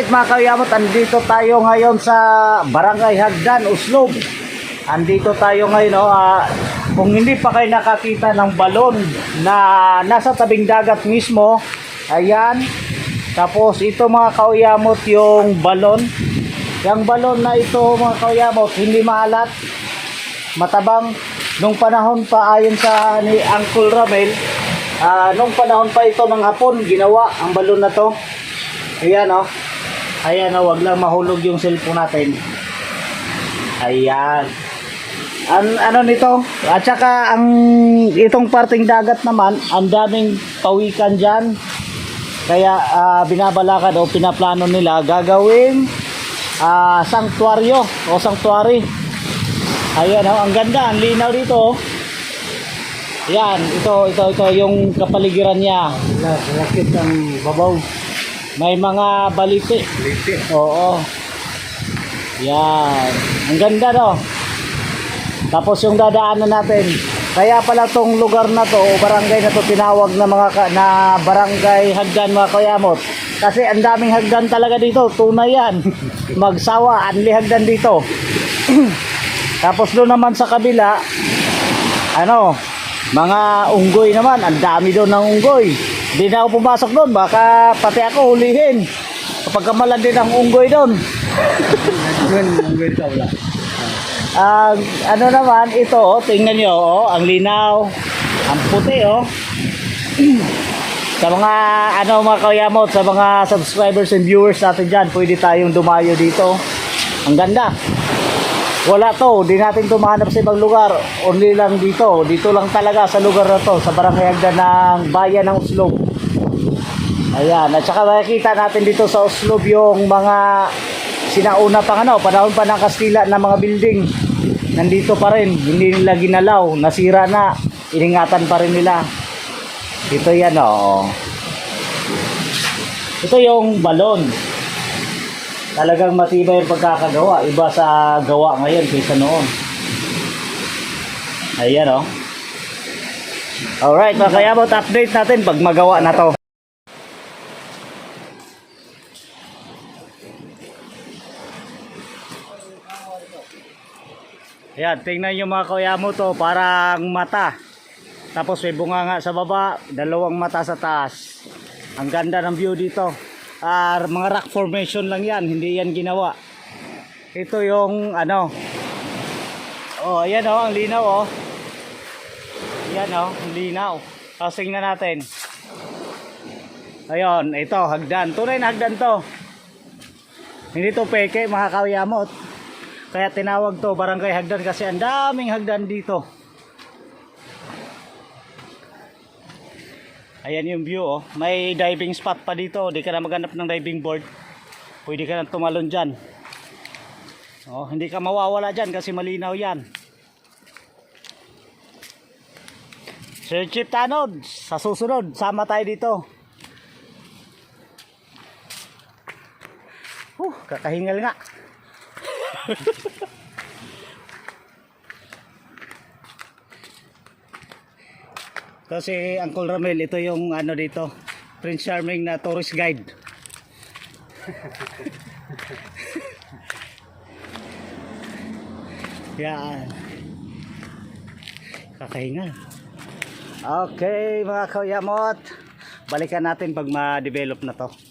Alright mga kayamot, andito tayo ngayon sa Barangay Hagdan, Uslob. Andito tayo ngayon, kung hindi pa kayo nakakita ng balon na nasa tabing dagat mismo, ayan. Tapos ito mga kayamot yung balon. Yung balon na ito mga kayamot, hindi maalat, matabang. Nung panahon pa ayon sa ni Uncle Ramel, nung panahon pa ito ng hapon, ginawa ang balon na to. Ayan ayan wag lang mahulog yung cellphone natin. Ayan. Ano nito? At saka itong parting dagat naman, ang daming pawikan dyan. Kaya binabalakad o pinaplano nila gagawing sanctuaryo o sanctuary. Ayan ang ganda, ang linaw dito. Ayan, ito yung kapaligiran niya. Lakit ang babaw. May mga balite. Oo. Yan. Ang ganda no. Tapos yung dadaanan natin. Kaya pala tong lugar na to o barangay na to tinawag na na Barangay Hagdan mga kayamot. Kasi ang daming hagdan talaga dito. Tunay yan. Magsawa. Anli hagdan dito. Tapos doon naman sa kabila, mga unggoy naman. Ang dami doon ng unggoy. Di na ako pumasok doon, baka pati ako hulihin kapag kamalan din ang unggoy doon. Naman ito, tingnan nyo, ang linaw, ang puti sa mga mga kayamot, sa mga subscribers and viewers natin dyan, pwede tayong dumayo dito. Ang ganda. Wala to, di natin tumahanap sa ibang lugar, only lang dito lang talaga sa lugar na to, sa Barangay Hagdan ng Bayan ng Uslob. Ayan, at saka makikita natin dito sa Uslob yung mga sinauna pang panahon pa ng Kastila na mga building, nandito pa rin, hindi nila ginalaw, nasira na, iningatan pa rin nila. Ito yan ito yung balon. Talagang matibay yung pagkakagawa. Iba sa gawa ngayon kaysa noon. Ayan Alright mga kayamot, update natin pag magawa na to. Ayan, tingnan nyo mga kayamot parang mata. Tapos may bunganga sa baba, dalawang mata sa taas. Ang ganda ng view dito. Mga rock formation lang yan, hindi yan ginawa. Ito yung ayan ang linaw yan ang linaw. Tapos tingnan natin. Ayun, ito hagdan, tunay na hagdan to, hindi to peke mga kayamot. Kaya tinawag to Barangay Hagdan kasi ang daming hagdan dito. Ayan yung view may diving spot pa dito. Di ka na maghanap ng diving board, pwede ka na tumalon dyan. Hindi ka mawawala dyan kasi malinaw yan. Sir Chief Tanod, sa susunod sama tayo dito. Kakahingal nga. Kasi Uncle Ramel, ito yung dito, Prince Charming na tourist guide. Yan. Kakahinga. Okay mga kayamot, balikan natin pag ma-develop na to.